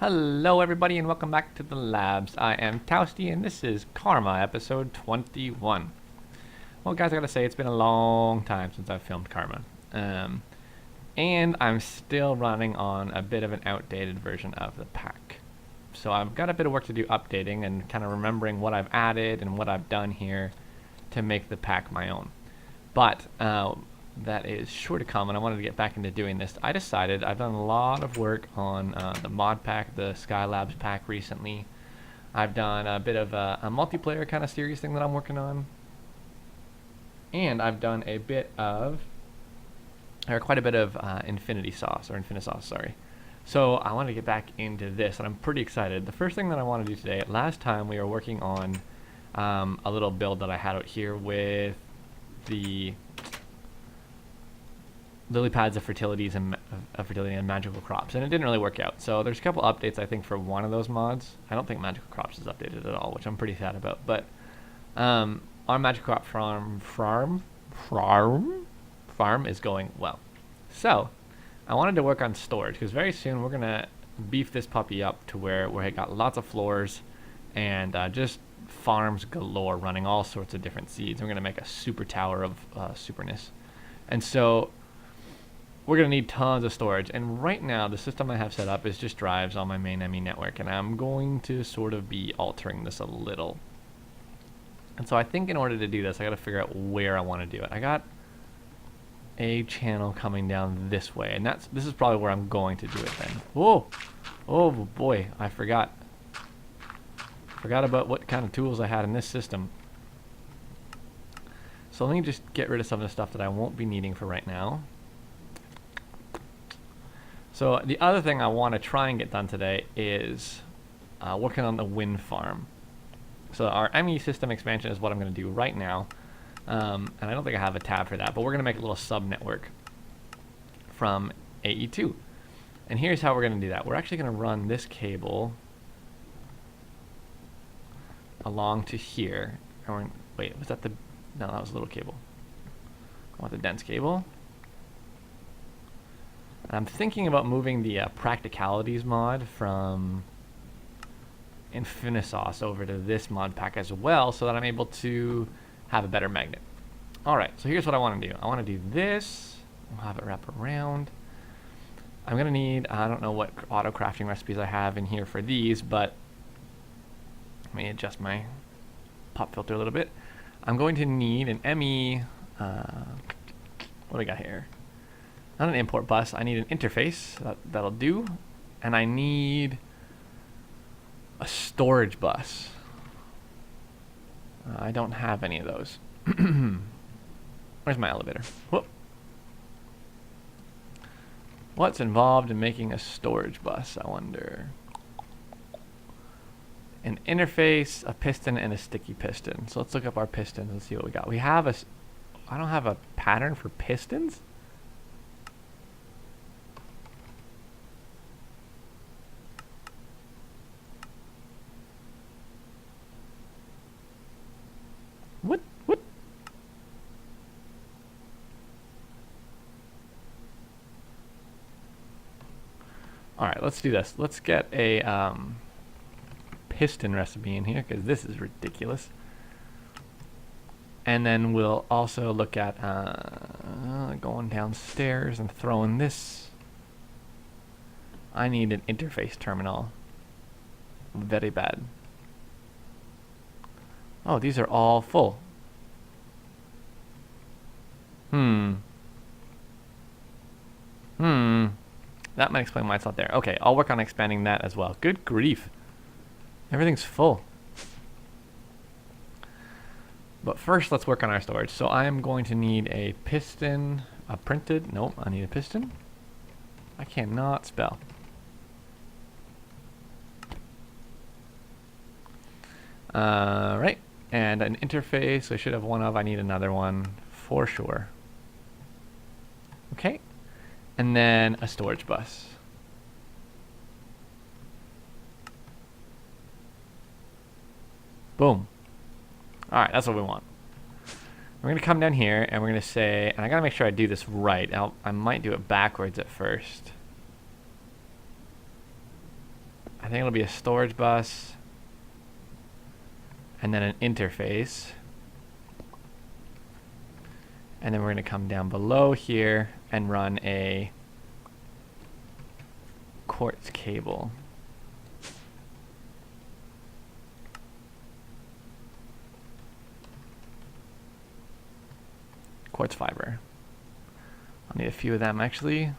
Hello everybody and welcome back to the labs. I am Towsty and this is Karma episode 21. Well guys, I gotta say it's been a long time since I've filmed Karma. And I'm still running on a bit of an outdated version of the pack. So I've got a bit of work to do updating and kind of remembering what I've added and what I've done here to make the pack my own. But that is sure to come, and I wanted to get back into doing this. I decided I've done a lot of work on the Modpack, the Skylabs pack recently. I've done a bit of a multiplayer kind of series thing that I'm working on, and I've done a bit of, or quite a bit of Infinisauce, sorry. So I wanted to get back into this, and I'm pretty excited. The first thing that I want to do today, last time we were working on a little build that I had out here with the lily pads of fertility and magical crops, and it didn't really work out. So there's a couple updates I think for one of those mods. I don't think magical crops is updated at all, which I'm pretty sad about. But our magical crop farm is going well. So I wanted to work on storage because very soon we're gonna beef this puppy up to where I got lots of floors and just farms galore, running all sorts of different seeds. We're gonna make a super tower of superness, and so we're going to need tons of storage. And right now, the system I have set up is just drives on my main ME network. And I'm going to sort of be altering this a little. And so I think in order to do this, I got to figure out where I want to do it. I got a channel coming down this way. And this is probably where I'm going to do it then. Whoa! Oh boy, I forgot. Forgot about what kind of tools I had in this system. So let me just get rid of some of the stuff that I won't be needing for right now. So the other thing I want to try and get done today is working on the wind farm. So our ME system expansion is what I'm going to do right now. And I don't think I have a tab for that, but we're going to make a little sub-network from AE2. And here's how we're going to do that. We're actually going to run this cable along to here. Wait, was that the... No, that was a little cable. I want the dense cable. I'm thinking about moving the practicalities mod from Infinisauce over to this mod pack as well, so that I'm able to have a better magnet. Alright, so here's what I want to do. I want to do this. I'll have it wrap around. I'm going to need, I don't know what auto crafting recipes I have in here for these, but let me adjust my pop filter a little bit. I'm going to need an ME, what do we got here? Not an import bus, I need an interface, that'll do, and I need a storage bus. I don't have any of those. Where's my elevator? Whoop. What's involved in making a storage bus, I wonder? An interface, a piston, and a sticky piston. So let's look up our pistons and see what we got. We have I don't have a pattern for pistons? What? Alright, let's do this. Let's get a piston recipe in here, because this is ridiculous. And then we'll also look at going downstairs and throwing this. I need an interface terminal. Very bad. Oh, these are all full. That might explain why it's not there. Okay, I'll work on expanding that as well. Good grief. Everything's full. But first, let's work on our storage. So I am going to need a piston, nope, I need a piston. I cannot spell. Right. And an interface, I should have one of, I need another one for sure. Okay. And then a storage bus. Boom. Alright, that's what we want. We're going to come down here and we're going to say, and I got to make sure I do this right. I might do it backwards at first. I think it'll be a storage bus and then an interface. And then we're going to come down below here and run a quartz cable. Quartz fiber. I'll need a few of them actually.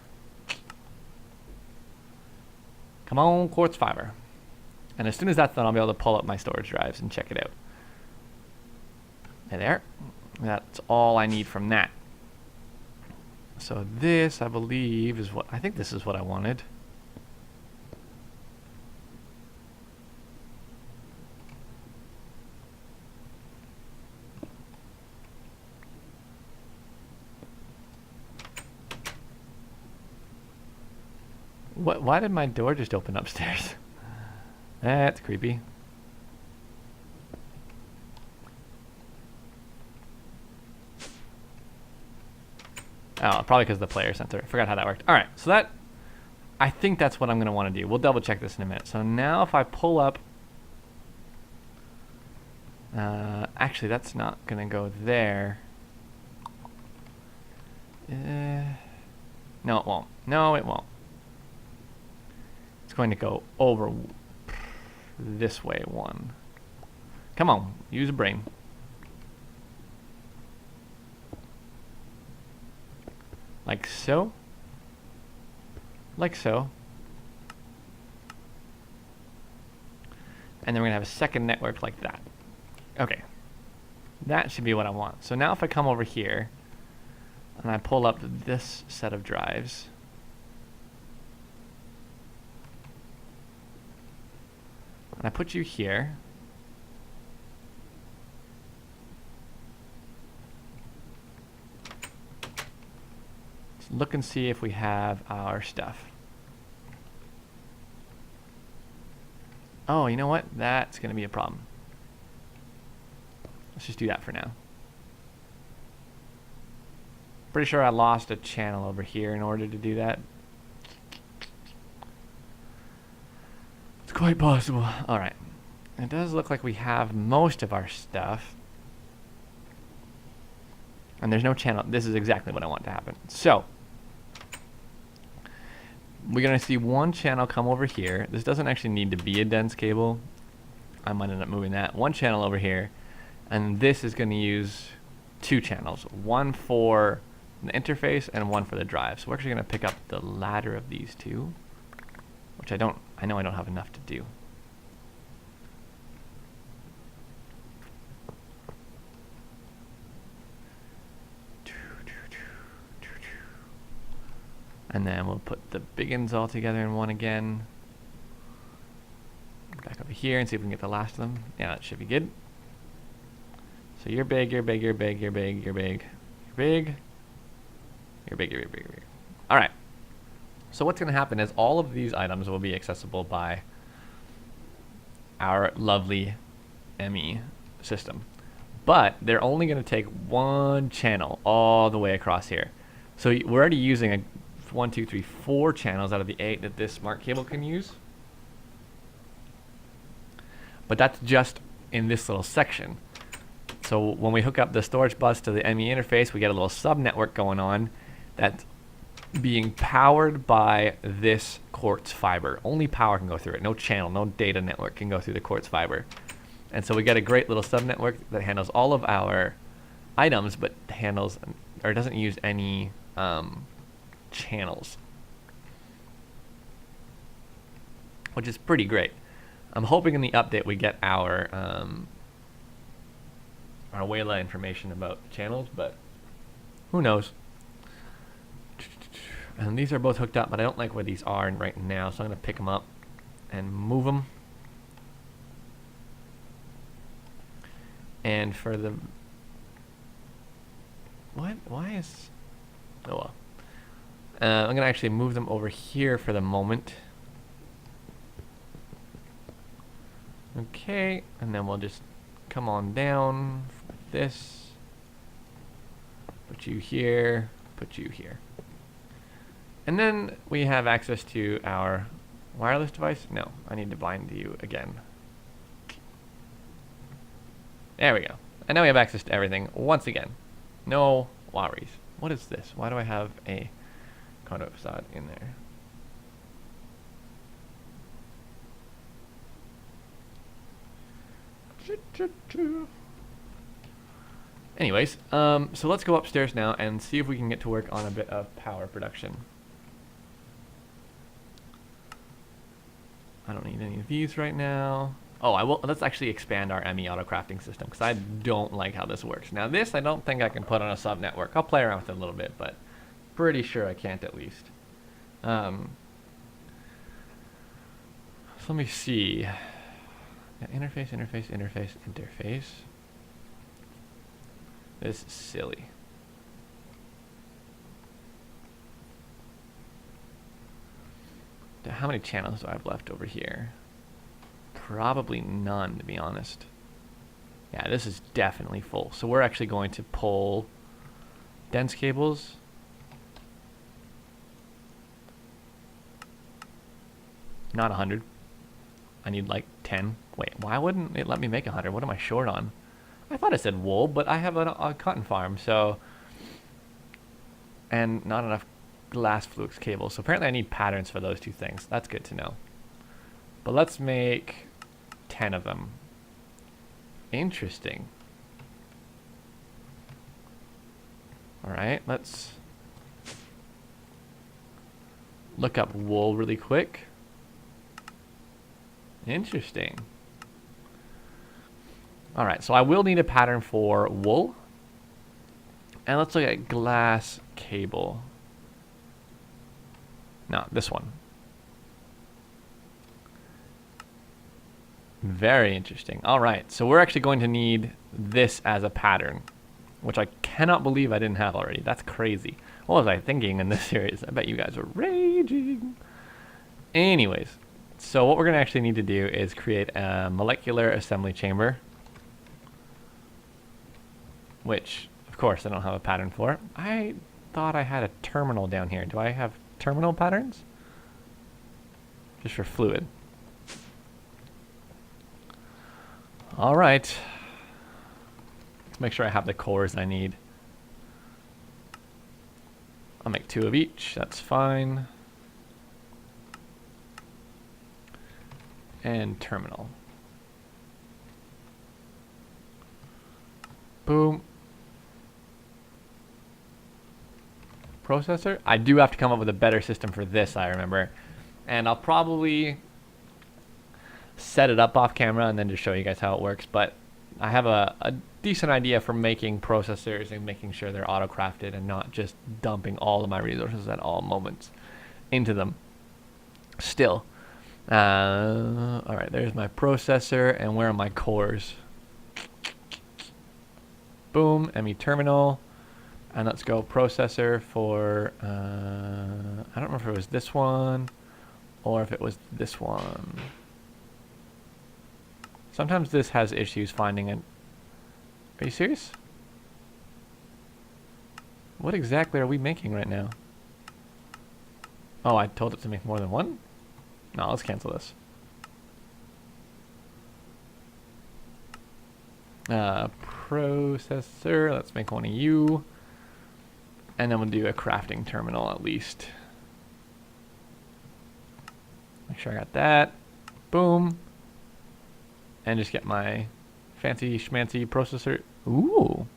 Come on, quartz fiber. And as soon as that's done, I'll be able to pull up my storage drives and check it out. There. That's all I need from that. So this, I believe, is what, I think this is what I wanted. What? Why did my door just open upstairs? That's creepy. Oh, probably because of the player sensor. I forgot how that worked. All right, so that, I think that's what I'm going to want to do. We'll double check this in a minute. So now if I pull up, actually that's not going to go there. No, it won't. No, it won't. It's going to go over this way one. Come on, use a brain. Like so. Like so. And then we're going to have a second network like that. Okay. That should be what I want. So now if I come over here and I pull up this set of drives, and I put you here, let's look and see if we have our stuff. Oh, you know what? That's going to be a problem. Let's just do that for now. Pretty sure I lost a channel over here in order to do that. It's quite possible. Alright. It does look like we have most of our stuff. And there's no channel. This is exactly what I want to happen. So, we're going to see one channel come over here. This doesn't actually need to be a dense cable. I might end up moving that. One channel over here. And this is going to use two channels. One for the interface and one for the drive. So we're actually going to pick up the latter of these two, which I know I don't have enough to do. And then we'll put the big ends all together in one again. Back over here and see if we can get the last of them. Yeah, that should be good. So you're big, you're big, you're big, you're big, you're big, you're big, you're big, you're big, you're big. All right. So what's going to happen is all of these items will be accessible by our lovely ME system. But they're only going to take one channel all the way across here. So we're already using 4 channels out of the 8 that this smart cable can use. But that's just in this little section. So when we hook up the storage bus to the ME interface, we get a little sub-network going on that's being powered by this quartz fiber. Only power can go through it. No channel, no data network can go through the quartz fiber. And so we get a great little sub-network that handles all of our items, but handles, or doesn't use any channels, which is pretty great. I'm hoping in the update we get our way of information about channels, but who knows. And these are both hooked up, but I don't like where these are right now, so I'm going to pick them up and move them. And for the... What? Why is... Oh well. I'm going to actually move them over here for the moment. Okay, and then we'll just come on down with this. Put you here, put you here. And then we have access to our Wireless device? No, I need to bind to you again. There we go. And now we have access to everything once again. No worries. What is this? Why do I have a conduit facade in there? Anyways, so let's go upstairs now and see if we can get to work on a bit of power production. I don't need any of these right now. Oh, I will. Let's actually expand our ME auto crafting system because I don't like how this works. Now this I don't think I can put on a sub network. I'll play around with it a little bit, but pretty sure I can't at least. So let me see. Yeah, interface. This is silly. How many channels do I have left over here? Probably none, to be honest. Yeah, this is definitely full. So we're actually going to pull dense cables. Not 100. I need like 10. Wait, why wouldn't it let me make 100? What am I short on? I thought it said wool, but I have a cotton farm, so... And not enough glass flux cables. So apparently I need patterns for those two things. That's good to know. But let's make 10 of them. Interesting. Alright, let's look up wool really quick. Interesting. Alright, so I will need a pattern for wool. And let's look at glass cable. No, this one. Very interesting. Alright, so we're actually going to need this as a pattern, which I cannot believe I didn't have already. That's crazy. What was I thinking in this series? I bet you guys were raging. Anyways, so what we're going to actually need to do is create a molecular assembly chamber, which, of course, I don't have a pattern for. I thought I had a terminal down here. Do I have terminal patterns? Just for fluid. Alright. Let's make sure I have the cores I need. I'll make 2 of each. That's fine. And terminal. Boom. Processor. I do have to come up with a better system for this, I remember. And I'll probably set it up off camera and then just show you guys how it works. But I have a decent idea for making processors and making sure they're auto-crafted and not just dumping all of my resources at all moments into them. Still. Alright, there's my processor, and where are my cores? Boom, ME terminal. And let's go processor for, I don't remember if it was this one or if it was this one. Sometimes this has issues finding it. Are you serious? What exactly are we making right now? Oh, I told it to make more than one? No, let's cancel this. Processor, let's make one of you. And then we'll do a crafting terminal at least. Make sure I got that. Boom. And just get my fancy schmancy processor. Ooh.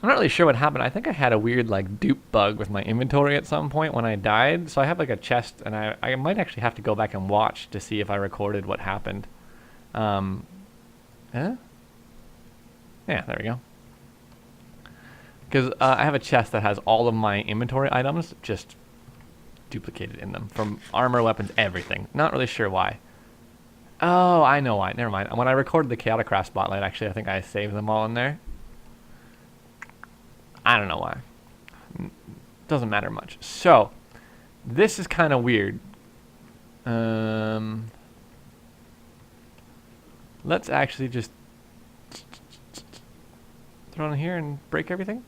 I'm not really sure what happened. I think I had a weird like dupe bug with my inventory at some point when I died. So I have like a chest, and I might actually have to go back and watch to see if I recorded what happened. Yeah, there we go. Because I have a chest that has all of my inventory items just duplicated in them. From armor, weapons, everything. Not really sure why. Oh, I know why. Never mind. When I recorded the Chaotic Craft Spotlight, actually, I think I saved them all in there. I don't know why. Doesn't matter much. So, this is kind of weird. Let's actually just throw it in here and break everything.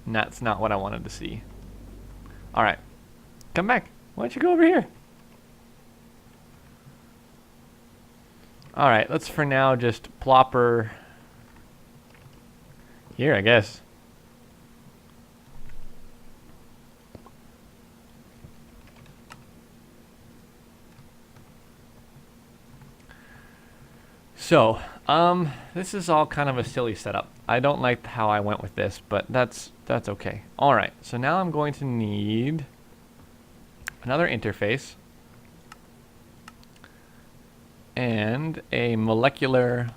And that's not what I wanted to see. Alright. Come back. Why don't you go over here? Alright, let's for now just plopper here, I guess. So, this is all kind of a silly setup. I don't like how I went with this, but that's okay. Alright, so now I'm going to need another interface and a molecular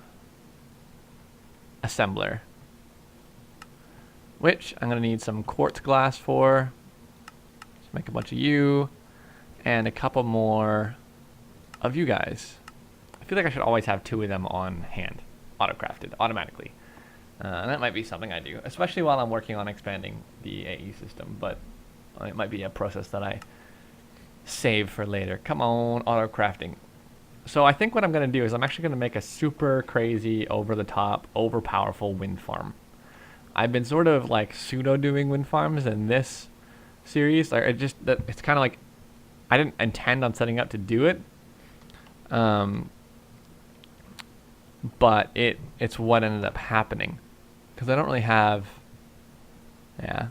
assembler, which I'm going to need some quartz glass for. Let's make a bunch of you and a couple more of you guys. I feel like I should always have 2 of them on hand, auto-crafted, automatically. And that might be something I do, especially while I'm working on expanding the AE system, but it might be a process that I save for later. Come on, auto-crafting. So I think what I'm going to do is I'm actually going to make a super crazy, over-the-top, over-powerful wind farm. I've been sort of like pseudo-doing wind farms in this series. Like it's kind of like I didn't intend on setting up to do it. But it's what ended up happening, because I don't really have, yeah,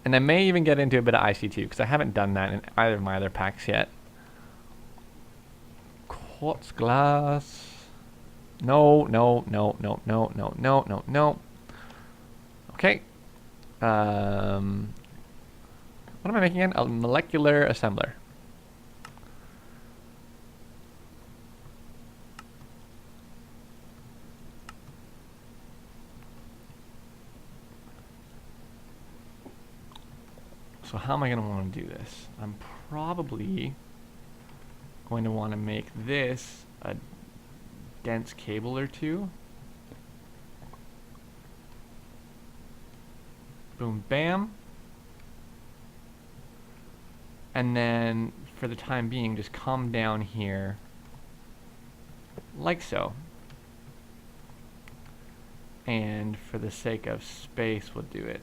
and I may even get into a bit of IC2 because I haven't done that in either of my other packs yet. Quartz glass, no. Okay, what am I making again? A molecular assembler. So how am I going to want to do this? I'm probably going to want to make this a dense cable or 2. Boom, bam. And then for the time being, just come down here like so. And for the sake of space, we'll do it.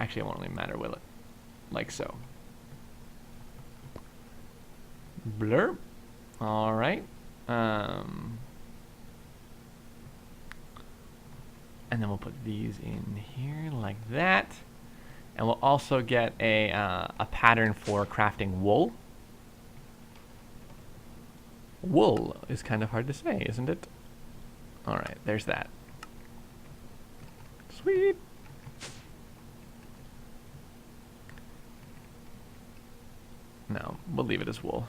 Actually, it won't really matter, will it? Like so. Blurb. All right. And then we'll put these in here like that. And we'll also get a pattern for crafting wool. Wool is kind of hard to say, isn't it? All right, there's that. Sweet. No, we'll leave it as wool.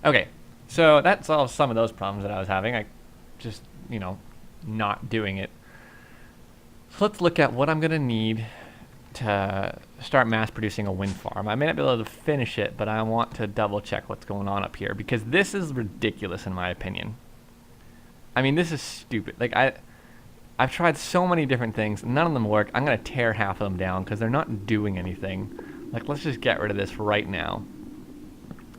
Okay, so that solves some of those problems that I was having. I just, not doing it. So let's look at what I'm going to need to start mass producing a wind farm. I may not be able to finish it, but I want to double check what's going on up here, because this is ridiculous in my opinion. I mean, this is stupid. Like, I've tried so many different things. None of them work. I'm going to tear half of them down because they're not doing anything. Like, let's just get rid of this right now.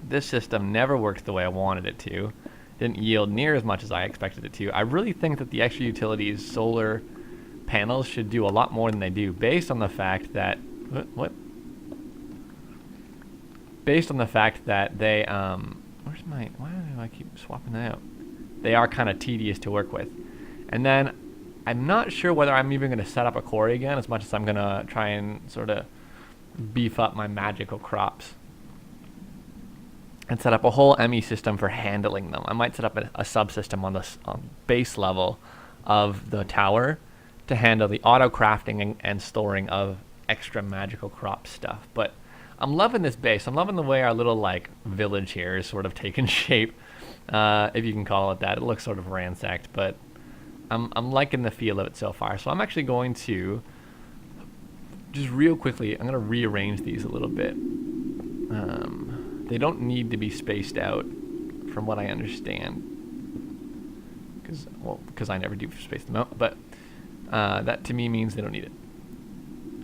This system never worked the way I wanted it to. Didn't yield near as much as I expected it to. I really think that the extra utilities solar panels should do a lot more than they do, based on the fact that based on the fact that they why do I keep swapping that out? They are kind of tedious to work with. And then I'm not sure whether I'm even going to set up a quarry again, as much as I'm going to try and sort of beef up my magical crops and set up a whole ME system for handling them. I might set up a subsystem on the base level of the tower to handle the auto crafting and storing of extra magical crop stuff. But I'm loving this base. I'm loving the way our little like village here is sort of taken shape, if you can call it that. It looks sort of ransacked, but I'm liking the feel of it so far. So I'm actually going to just real quickly, I'm going to rearrange these a little bit. They don't need to be spaced out, from what I understand, because I never do space them out. But that to me means they don't need it.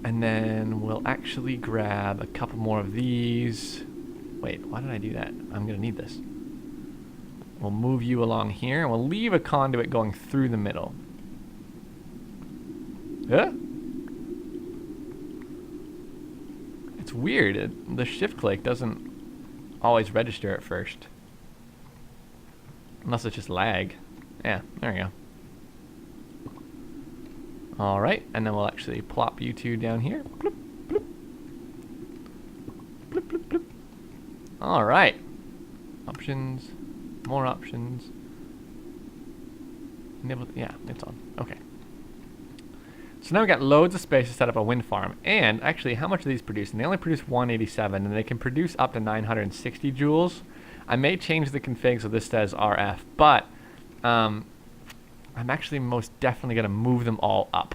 And then we'll actually grab a couple more of these. Wait, why did I do that? I'm going to need this. We'll move you along here, and we'll leave a conduit going through the middle. It's It's weird. The shift click doesn't always register at first. Unless it's just lag. Yeah, there you go. Alright, and then we'll actually plop you two down here. Bloop, bloop. Bloop, bloop, bloop. Alright. Options. More options. Yeah, it's on. Okay. So now we got loads of space to set up a wind farm. And actually, how much do these produce? And they only produce 187, and they can produce up to 960 joules. I may change the config so this says RF, but I'm actually most definitely going to move them all up.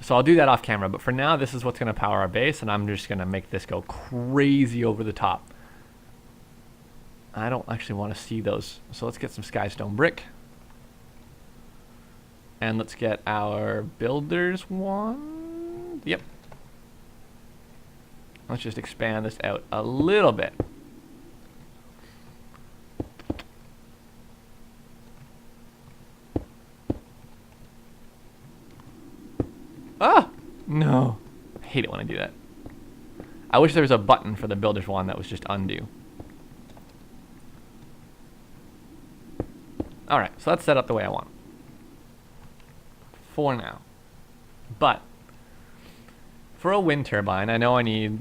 So I'll do that off camera, but for now, this is what's going to power our base, and I'm just going to make this go crazy over the top. I don't actually want to see those. So let's get some Skystone brick. And let's get our builders one. Yep. Let's just expand this out a little bit. Ah! No. I hate it when I do that. I wish there was a button for the builders one that was just undo. Alright, so that's set up the way I want. For now. But for a wind turbine, I know I need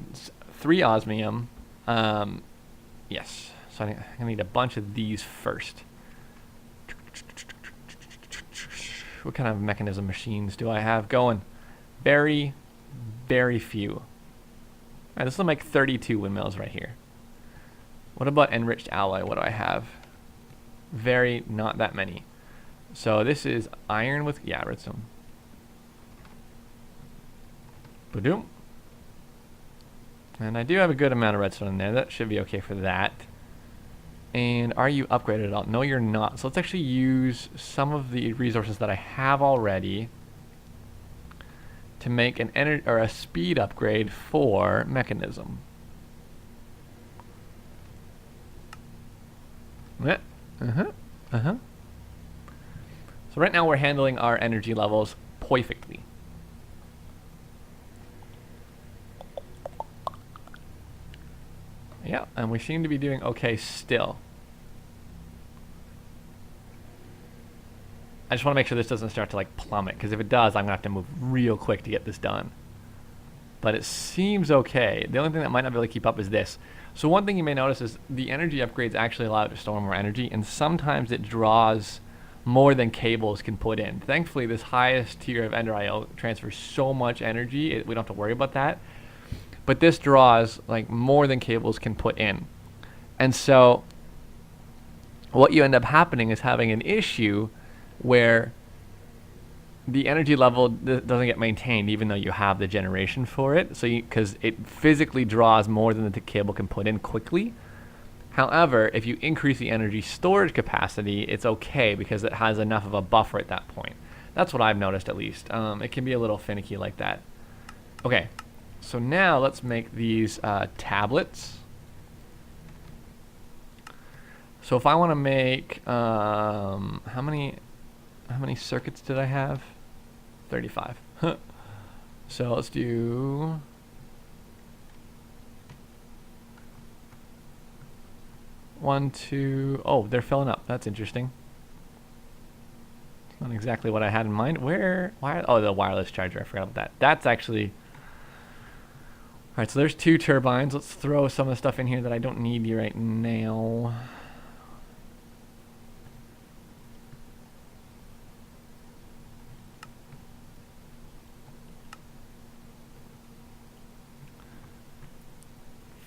3 osmium. Yes, so I'm gonna need a bunch of these first. What kind of mechanism machines do I have going? Very, very few. Alright, this will make 32 windmills right here. What about enriched alloy? What do I have? Very, not that many. So this is iron with, yeah, redstone. Boom. And I do have a good amount of redstone in there. That should be okay for that. And are you upgraded at all? No, you're not. So let's actually use some of the resources that I have already to make an energy or a speed upgrade for mechanism. Yeah. So right now we're handling our energy levels perfectly. Yeah, and we seem to be doing okay still. I just want to make sure this doesn't start to like plummet, because if it does, I'm going to have to move real quick to get this done. But it seems okay. The only thing that might not be able to keep up is this. So one thing you may notice is the energy upgrades actually allow it to store more energy, and sometimes it draws more than cables can put in. Thankfully, this highest tier of Ender IO transfers so much energy, we don't have to worry about that. But this draws like more than cables can put in. And so what you end up happening is having an issue where the energy level doesn't get maintained even though you have the generation for it. So because it physically draws more than the cable can put in quickly. However, if you increase the energy storage capacity, it's okay because it has enough of a buffer at that point. That's what I've noticed, at least. It can be a little finicky like that. Okay, so now let's make these tablets. So if I want to make how many circuits did I have? 35. So let's do 1, 2. Oh, they're filling up. That's interesting. Not exactly what I had in mind. Oh, the wireless charger. I forgot about that. That's actually. All right, so there's 2 turbines. Let's throw some of the stuff in here that I don't need right now.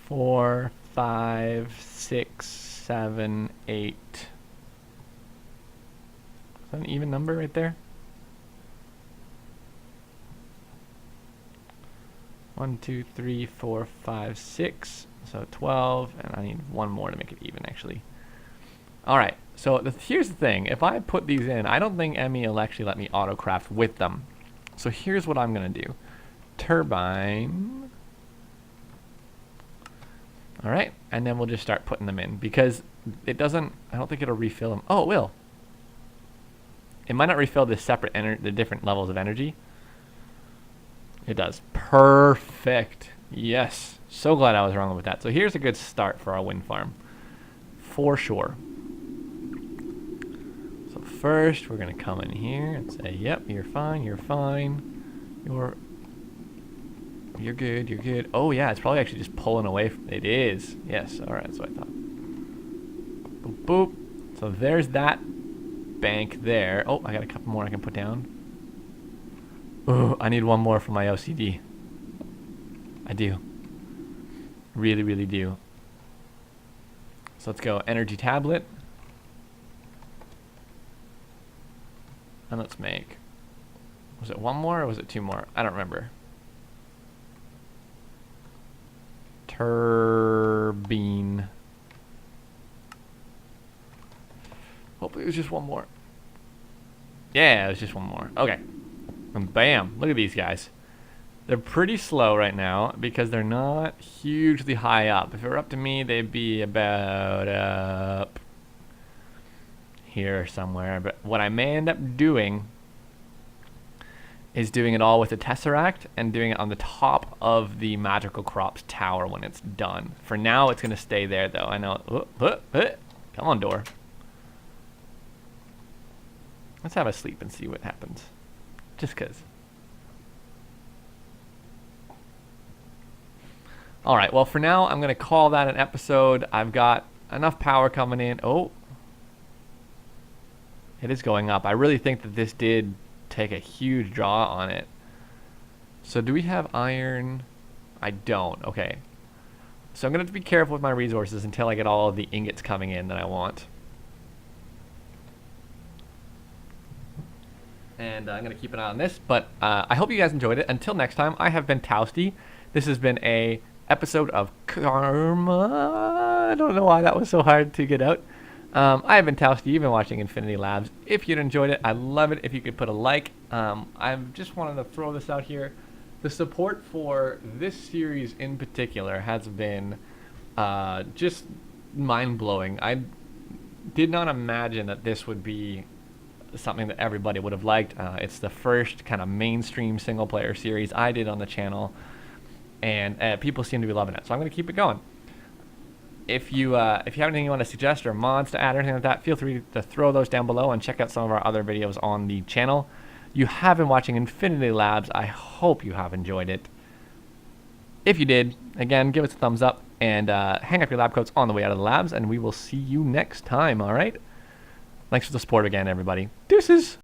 Four, 5, 6, 7, 8. Is that an even number right there? 1, 2, 3, 4, 5, 6. So 12, and I need 1 more to make it even, actually. All right. So here's the thing: if I put these in, I don't think Emmy will actually let me autocraft with them. So here's what I'm gonna do: turbine. All right, and then we'll just start putting them in because it doesn't. I don't think it'll refill them. Oh, it will. It might not refill the separate the different levels of energy. It does. Perfect. Yes. So glad I was wrong with that. So here's a good start for our wind farm. For sure. So first, we're going to come in here and say, yep, you're fine, you're fine. You're good, you're good. Oh, yeah, it's probably actually just pulling away from it. Is. Yes, all right, that's what I thought. Boop, boop. So there's that bank there. Oh, I got a couple more I can put down. Oh, I need one more for my OCD. I do. Really, really do. So let's go energy tablet. And let's make... Was it one more or was it two more? I don't remember. Turbine. Hopefully it was just one more. Yeah, it was just one more. Okay. And bam. Look at these guys. They're pretty slow right now because they're not hugely high up. If it were up to me, they'd be about up here somewhere. But what I may end up doing is doing it all with a Tesseract and doing it on the top of the Magical Crops tower when it's done. For now, it's going to stay there, though. I know. Come on, door. Let's have a sleep and see what happens. Just because. All right, well, for now, I'm going to call that an episode. I've got enough power coming in. Oh. It is going up. I really think that this did take a huge draw on it. So do we have iron? I don't. Okay. So I'm going to have to be careful with my resources until I get all of the ingots coming in that I want. And I'm going to keep an eye on this. But I hope you guys enjoyed it. Until next time, I have been Towsty. This has been a episode of Karma. I don't know why that was so hard to get out. I have been Towsty. You've been watching Infinity Labs. If you'd enjoyed it, I'd love it if you could put a like. I just wanted to throw this out here. The support for this series in particular has been just mind-blowing. I did not imagine that this would be something that everybody would have liked. It's the first kind of mainstream single-player series I did on the channel, and people seem to be loving it. So I'm going to keep it going. If you have anything you want to suggest or mods to add or anything like that, feel free to throw those down below and check out some of our other videos on the channel. You have been watching Infinity Labs. I hope you have enjoyed it. If you did, again, give us a thumbs up and hang up your lab coats on the way out of the labs, and we will see you next time, all right? Thanks for the support again, everybody. Deuces!